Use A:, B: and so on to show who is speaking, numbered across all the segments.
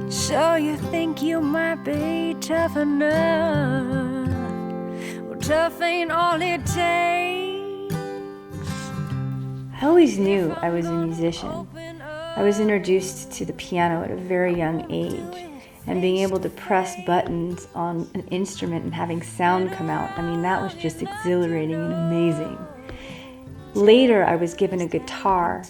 A: So you think you might be tough enough? Well, tough ain't all it takes.
B: I always knew I was a musician. I was introduced to the piano at a very young age, and being able to press buttons on an instrument and having sound come out, I mean, that was just exhilarating and amazing. Later, I was given a guitar.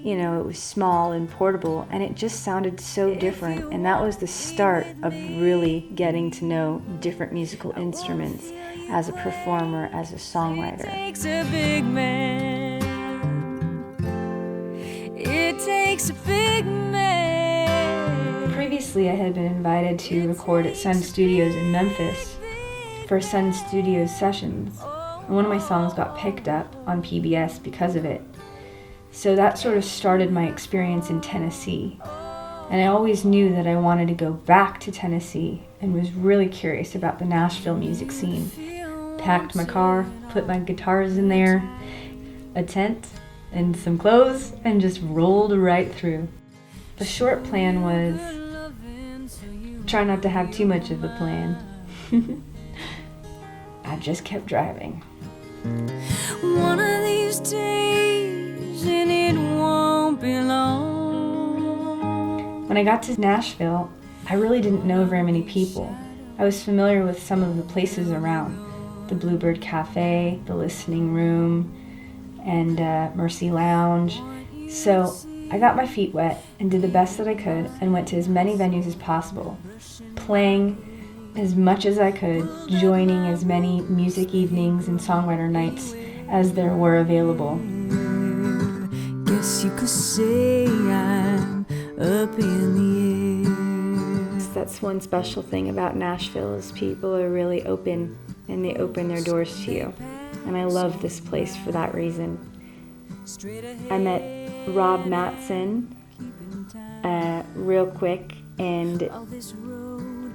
B: You know, it was small and portable, and it just sounded so different, and that was the start of really getting to know different musical instruments as a performer, as a songwriter.
A: It takes a big man. It takes a big man.
B: Previously, I had been invited to record at Sun Studios in Memphis for Sun Studios sessions, and one of my songs got picked up on PBS because of it. So that sort of started my experience in Tennessee. And I always knew that I wanted to go back to Tennessee and was really curious about the Nashville music scene. Packed my car, put my guitars in there, a tent, and some clothes, and just rolled right through. The short plan was try not to have too much of a plan. I just kept driving.
A: One of these days, and it won't be long.
B: When I got to Nashville, I really didn't know very many people. I was familiar with some of the places around, the Bluebird Cafe, the Listening Room, and Mercy Lounge. So I got my feet wet and did the best that I could and went to as many venues as possible, playing as much as I could, joining as many music evenings and songwriter nights as there were available.
A: Guess you could say I'm up in the air.
B: That's one special thing about Nashville is people are really open and they open their doors to you. And I love this place for that reason. I met Rob Matson real quick, and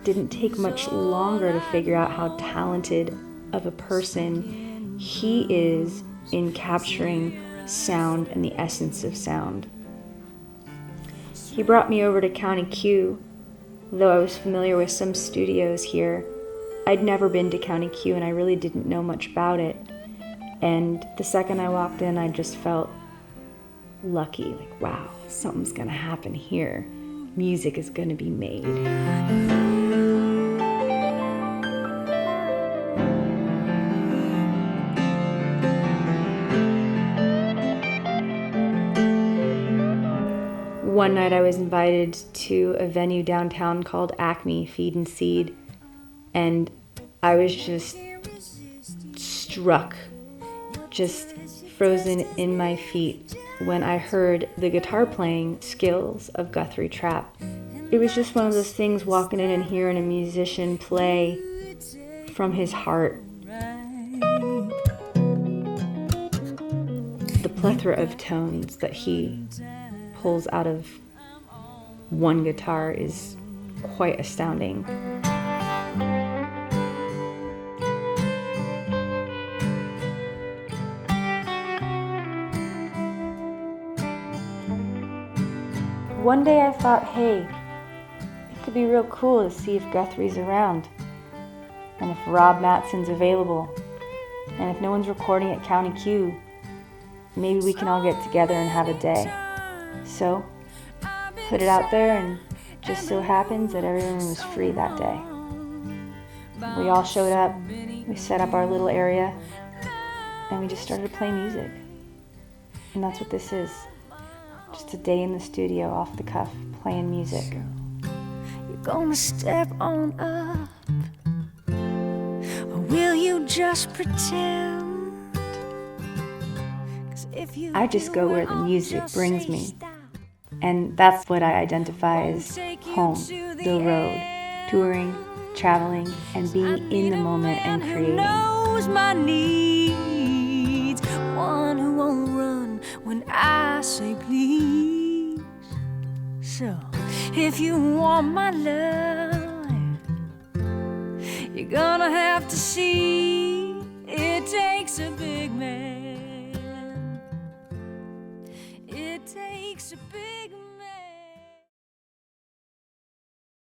B: didn't take much longer to figure out how talented of a person he is in capturing sound and the essence of sound. He brought me over to County Q, though I was familiar with some studios here. I'd never been to County Q and I really didn't know much about it. And the second I walked in, I just felt lucky, like, wow, something's gonna happen here. Music is gonna be made. One night I was invited to a venue downtown called Acme Feed and Seed, and I was just struck, just frozen in my feet when I heard the guitar playing skills of Guthrie Trapp. It was just one of those things, walking in and hearing a musician play from his heart. The plethora of tones that he pulls out of one guitar is quite astounding. One day I thought, hey, it could be real cool to see if Guthrie's around, and if Rob Matson's available, and if no one's recording at County Q, maybe we can all get together and have a day. So, put it out there, and just so happens that everyone was free that day. We all showed up, we set up our little area, and we just started playing music. And that's what this is. Just a day in the studio, off the cuff, playing music.
A: You're gonna step on up, or will you just pretend? 'Cause if you
B: I just go where the music brings me. And that's what I identify as home, the road, touring, traveling, and being in the moment and creating.
A: Knows my needs, one who won't run when I say please. So, if you want my love, you're gonna have to see it takes a big man. It takes a big